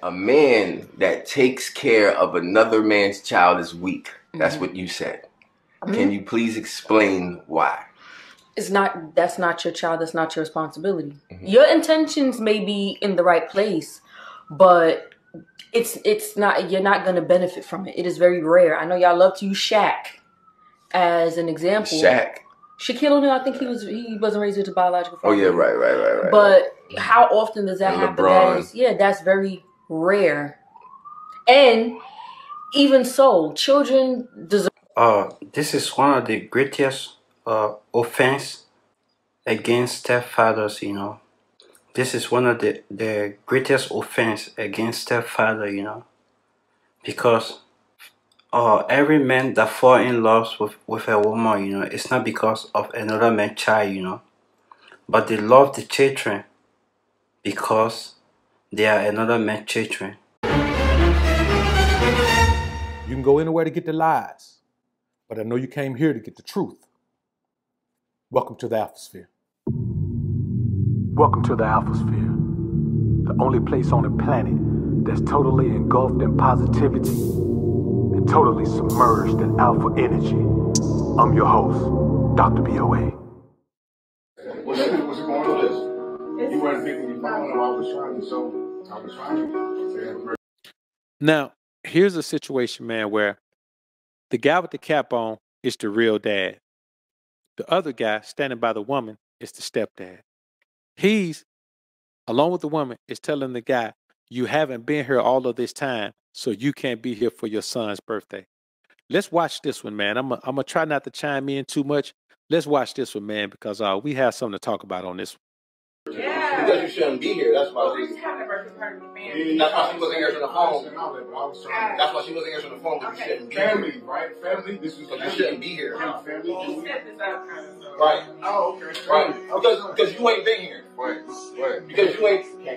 that a man that takes care of another man's child is weak. That's what you said. Can you please explain why? It's not, that's not your child, that's not your responsibility. Your intentions may be in the right place, but it's not, you're not gonna benefit from it. It is very rare. I know y'all love to use Shaq as an example. Shaq? Shaquille O'Neal, I think he wasn't raised with a biological father. Oh yeah, right. But how often does that happen? LeBron. That's very rare. And even so, children deserve. This is one of the greatest offense against stepfathers, you know. This is one of the greatest offense against stepfather, you know. Because every man that fall in love with a woman, you know, it's not because of another man's child, you know. But they love the children because they are another man's children. You can go anywhere to get the lies, but I know you came here to get the truth. Welcome to the Alphasphere. Welcome to the Alphasphere, the only place on the planet that's totally engulfed in positivity and totally submerged in alpha energy. I'm your host, Dr. BOA. What's going on this? You weren't picking your phone, I was trying to. Now, here's a situation, man, where the guy with the cap on is the real dad. The other guy standing by the woman is the stepdad. He's, along with the woman, is telling the guy, you haven't been here all of this time, so you can't be here for your son's birthday. Let's watch this one, man. I'm gonna try not to chime in too much. Let's watch this one, man, because we have something to talk about on this one. Yeah. Because you shouldn't be here. That's why she. That's why she wasn't answering the phone. That's why she wasn't answering the phone, because you shouldn't be here. Family, right? Family. This is. You shouldn't be here. Family. Right. Oh, okay. Right. Because you ain't been here. Right. Because you ain't. Yo.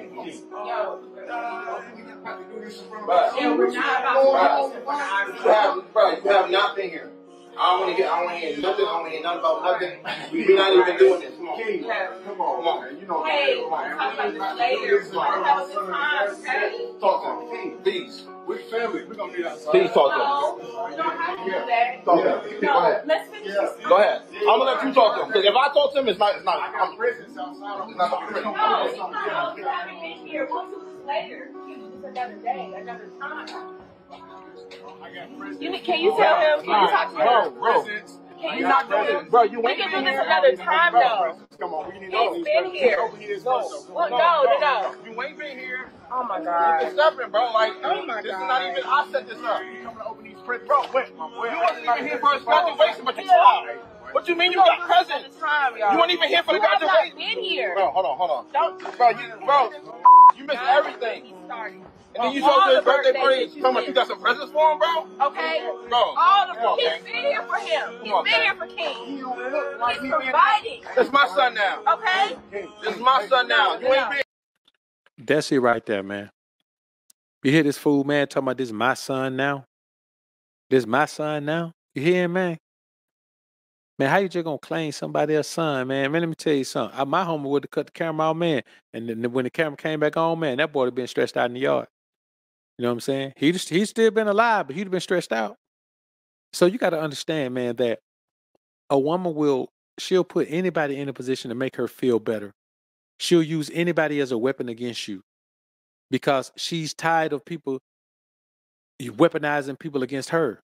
Yeah, we're not about to. You have not been here. I don't want to hear nothing. I don't want to hear nothing about nothing. We're not even doing this. Come on. King, come on, man. You know, hey, we'll talk about this later. We're going to have a good time, okay? Talk to him. King, please. We're family. We're going to meet outside. Please talk to him. No, you don't have to do that. Talk to him. No, Go ahead. let's finish this. Go ahead. I'm going to let you talk to him. Because if I talk to him, it's not. I got presents outside. It's not No, you haven't been here. We'll do this later. We can do this another day, another time. Can you tell him? Can you talk to him? Bro. Can you talk to him? Bro, you we can do this another time, though. Come on, we need He's been here. No. You ain't been here. Oh my God. You've been stepping, bro. Like, oh my God. This is not even. I set this up. You coming to open these presents? Bro, wait. You wasn't even here for his graduation, but you tried. What you mean you got presents? You weren't even here for the graduation. You been here. Bro, hold on. Don't. Bro, you missed everything. And then you showed to his birthday party, talking about you got some presents for him, bro? Okay. Bro. All the he's been here for him. He's been here for King. He's providing. It's my son now. Okay? This is my son now. You ain't been. That's it right there, man. You hear this fool, man, talking about this is my son now? This is my son now? You hear him, man? Man, how you just gonna claim somebody else's son, man? Man, let me tell you something. My homie would have cut the camera out, man. And then when the camera came back on, man, that boy would have been stretched out in the yard. You know what I'm saying? He'd still been alive, but he'd have been stretched out. So you got to understand, man, that a woman she'll put anybody in a position to make her feel better. She'll use anybody as a weapon against you because she's tired of people weaponizing people against her.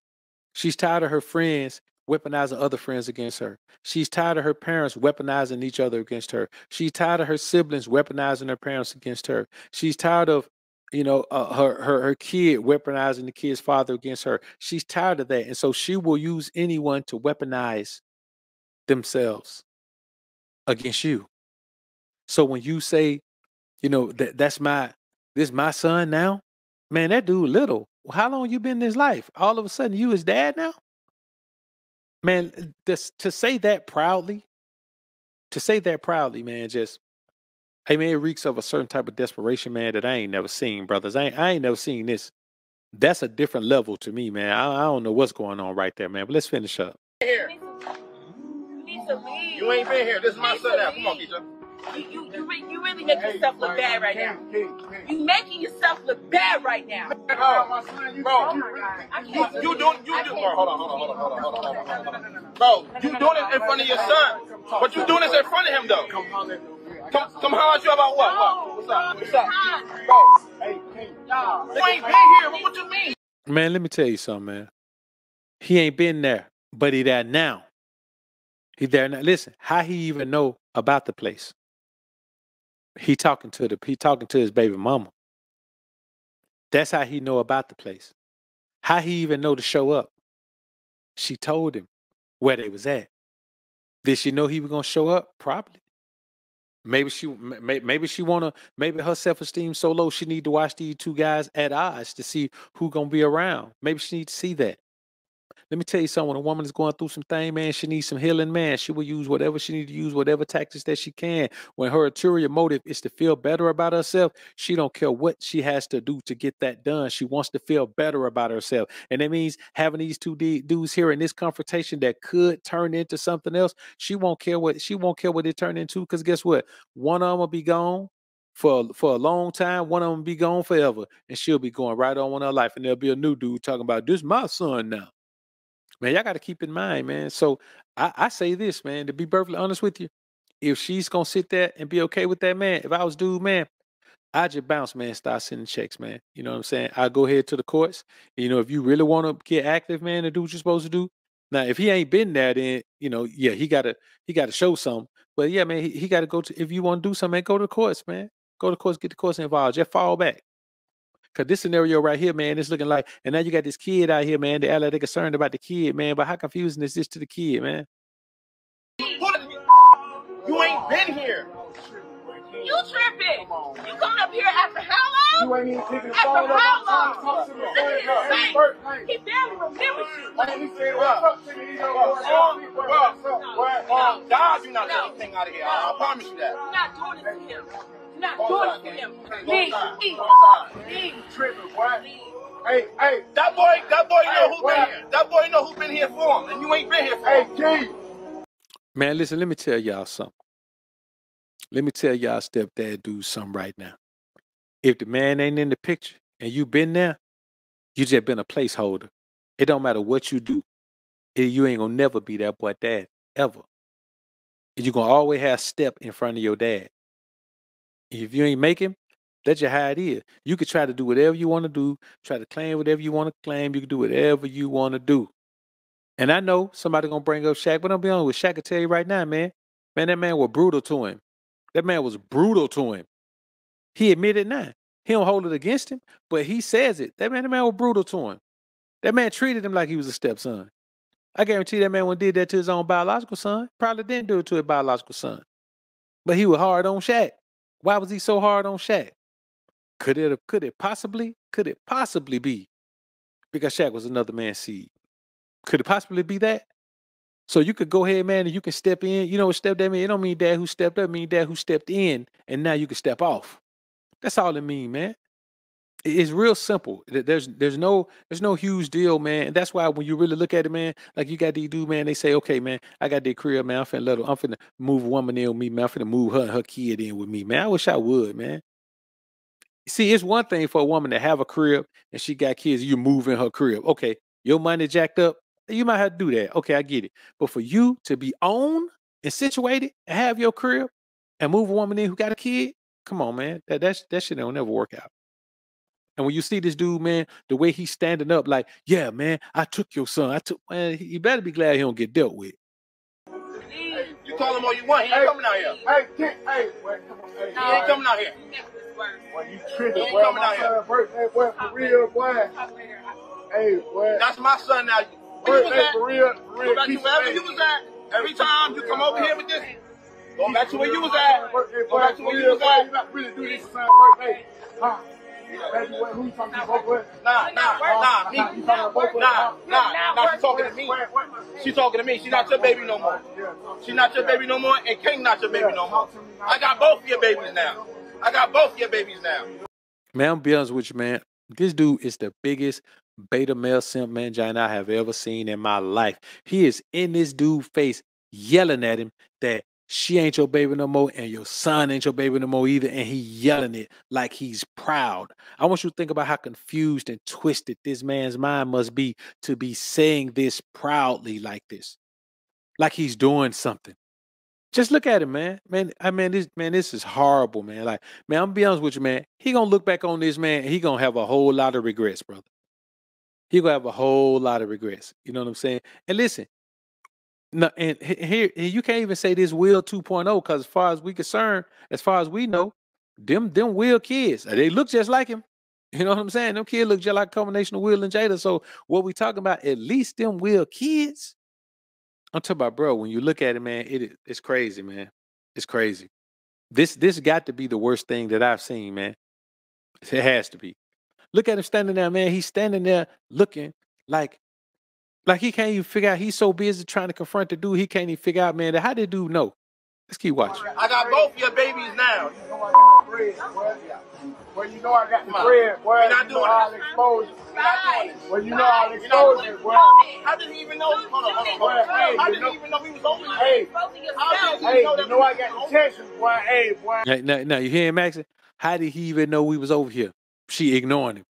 She's tired of her friends weaponizing other friends against her. She's tired of her parents weaponizing each other against her. She's tired of her siblings weaponizing their parents against her. She's tired of her kid weaponizing the kid's father against her. She's tired of that. And so she will use anyone to weaponize themselves against you. So when you say, this is my son now, man, that dude little. How long you been in his life? All of a sudden you his dad now? Man, to say that proudly, man, just, hey, man, it reeks of a certain type of desperation, man, that I ain't never seen, brothers. I ain't never seen this. That's a different level to me, man. I don't know what's going on right there, man. But let's finish up. Here. You need to leave. You ain't been here. This is my son now. Come on, Keisha. You really make yourself look bad right now. You making yourself look bad right now. Bro, you doing, bro, hold on. Bro, you doing it in front of your son. But you doing this in front of him, though. Come holler at you about what? What's up? Bro, hey, you ain't been here. What you mean? Man, let me tell you something, man. He ain't been there, but he there now. He there now. Listen, how he even know about the place? He talking to his baby mama. That's how he know about the place. How he even know to show up? She told him where they was at. Did she know he was gonna show up? Probably. Maybe her self-esteem so low she need to watch these two guys at odds to see who gonna be around. Maybe she need to see that. Let me tell you something. When a woman is going through some thing, man, she needs some healing, man. She will use whatever she needs to use, whatever tactics that she can. When her ulterior motive is to feel better about herself, she don't care what she has to do to get that done. She wants to feel better about herself. And that means having these two dudes here in this confrontation that could turn into something else. She won't care what it turned into, because guess what? One of them will be gone for a long time. One of them will be gone forever. And she'll be going right on with her life. And there'll be a new dude talking about, this my son now. Man, y'all got to keep in mind, man. So I say this, man, to be perfectly honest with you, if she's going to sit there and be okay with that, man, if I was dude, man, I just bounce, man, start sending checks, man. You know what I'm saying? I go ahead to the courts. You know, if you really want to get active, man, and do what you're supposed to do. Now, if he ain't been there, then, you know, yeah, he got to show something. But yeah, man, he got to go to, if you want to do something, man, go to the courts, man. Go to the courts, get the courts involved. Just fall back. Because this scenario right here, man, it's looking like, and now you got this kid out here, man. They act like they're concerned about the kid, man. But how confusing is this to the kid, man? You ain't been here. You tripping. You coming up here after how long? You ain't even taking the After phone up. how long? Talk to me. Look at his face. He barely remembers you. He said, what's up to me? He don't know what's up. God, you're not letting anything out of here. I promise you that. You're not doing this to him. You're not doing this to him. Leave. Tripping, boy. Hey, that boy know who been here. That boy know who been here for him, and you ain't been here for him. Hey, G. Man, listen, let me tell y'all something. Let me tell y'all stepdad dude something right now. If the man ain't in the picture and you been there, you just been a placeholder. It don't matter what you do. You ain't gonna never be that boy dad, ever. You're gonna always have step in front of your dad. If you ain't make him, that's just how it is. You could try to do whatever you want to do, try to claim whatever you want to claim. You can do whatever you want to do. And I know somebody gonna bring up Shaq, but I'm be honest with Shaq. Can tell you right now, man. Man, that man was brutal to him. That man was brutal to him. He admitted now. He don't hold it against him, but he says it. That man was brutal to him. That man treated him like he was a stepson. I guarantee that man when did that to his own biological son, probably didn't do it to his biological son. But he was hard on Shaq. Why was he so hard on Shaq? Could it possibly be because Shaq was another man's seed? Could it possibly be that? So you could go ahead, man, and you can step in. You know what step that mean? It don't mean dad who stepped up, it mean dad who stepped in, and now you can step off. That's all it mean, man. It's real simple. There's no huge deal, man. And that's why when you really look at it, man, like you got these dudes, man, they say, okay, man, I got this crib, man. I'm finna move a woman in with me, man. I'm finna move her and her kid in with me, man. I wish I would, man. See, it's one thing for a woman to have a crib and she got kids, you move in her crib. Okay, your money jacked up. You might have to do that. Okay, I get it. But for you to be owned and situated and have your crib and move a woman in who got a kid, come on, man. That shit don't never work out. And when you see this dude, man, the way he's standing up, like, yeah, man, I took your son. Man, you better be glad he don't get dealt with. You call him all you want. He ain't coming out here. He ain't coming out here. When you tripping, boy, coming out here. Birthday, boy, for real, boy. Hey, boy. That's my son now. Birthday, for real. Go back to wherever you was at. Every time you come over here with this, go back to where you was at. Go back to where you was at. You not really do this for birthday. Huh? Baby, who you talking to? Both with? Nah. She's talking to me. She's talking to me. She's not your baby no more. She's not your baby no more, and King not your baby no more. I got both of your babies now. Man, I'm be honest with you, man. This dude is the biggest beta male simp man giant I have ever seen in my life. He is in this dude's face yelling at him that she ain't your baby no more, and your son ain't your baby no more either, and he yelling it like he's proud. I want you to think about how confused and twisted this man's mind must be to be saying this proudly like this, like he's doing something. Just look at him, man. This is horrible, man. Like, man, I'm gonna be honest with you, man. He gonna look back on this, man, and he gonna have a whole lot of regrets, brother. He gonna have a whole lot of regrets. You know what I'm saying? And listen, no, and here you can't even say this Will 2.0, because as far as we concerned, as far as we know, them Will kids, they look just like him. You know what I'm saying? Them kids look just like a combination of Will and Jada. So what we talking about, at least them Will kids. I'm talking about, bro, when you look at it, man, it's crazy, man. It's crazy. This got to be the worst thing that I've seen, man. It has to be. Look at him standing there, man. He's standing there looking like he can't even figure out. He's so busy trying to confront the dude, he can't even figure out, man, that how did dude know? Let's keep watching. I got both your babies now. Well, you know I got the bread. Well, We're not doing I'll expose it. Well, you know I'll expose it. Well, how did he even know? Hold on. How did he even know we was over here? Hey, you know I got the text. Well, hey, Now you hear him, Maxie? How did he even know we was over here? She ignoring him.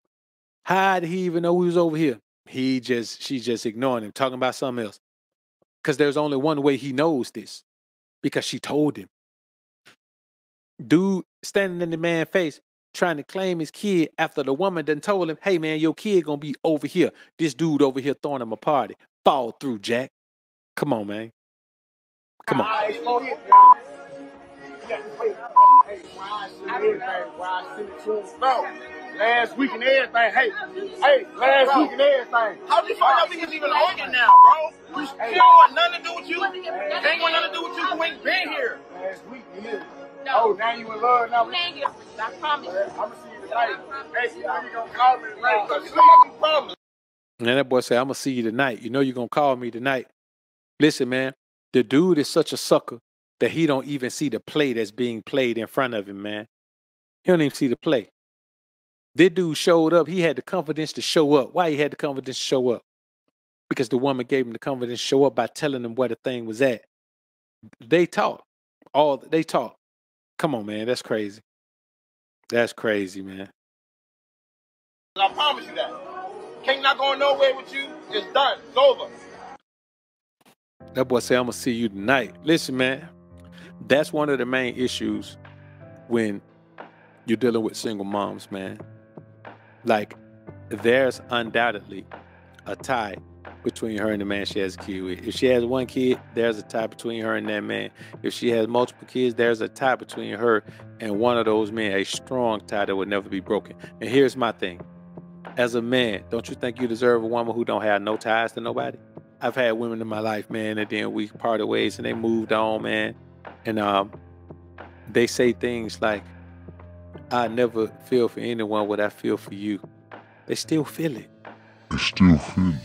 How did he even know we was over here? She's just ignoring him, talking about something else. Because there's only one way he knows this. Because she told him. Dude standing in the man's face, trying to claim his kid after the woman done told him, hey man, your kid gonna be over here. This dude over here throwing him a party. Fall through, Jack. Come on, man. Come on. Last week and everything. Hey, last week and everything. How did you find out we was even arguing now, bro? You don't want nothing to do with you. They ain't want nothing to do with you. You ain't been here. Last week, yeah. Oh, now you in love now? I promise. I'm gonna see you tonight. Hey, you know you gonna call me tonight. It's not a problem. And that boy said, I'm gonna see you tonight. You know you're gonna call me tonight. Listen, man, the dude is such a sucker that he don't even see the play that's being played in front of him, man. He don't even see the play. This dude showed up. He had the confidence to show up. Why he had the confidence to show up? Because the woman gave him the confidence to show up by telling him where the thing was at. They talk. They talk. Come on, man. That's crazy. That's crazy, man. I promise you that. King not going nowhere with you. It's done. It's over. That boy said, I'm going to see you tonight. Listen, man. That's one of the main issues when you're dealing with single moms, man. Like, there's undoubtedly a tie between her and the man she has a kid with. If she has one kid, there's a tie between her and that man. If she has multiple kids, there's a tie between her and one of those men, a strong tie that would never be broken. And here's my thing. As a man, don't you think you deserve a woman who don't have no ties to nobody? I've had women in my life, man, and then we parted ways and they moved on, man. And they say things like, I never feel for anyone what I feel for you. They still feel it. They still feel it.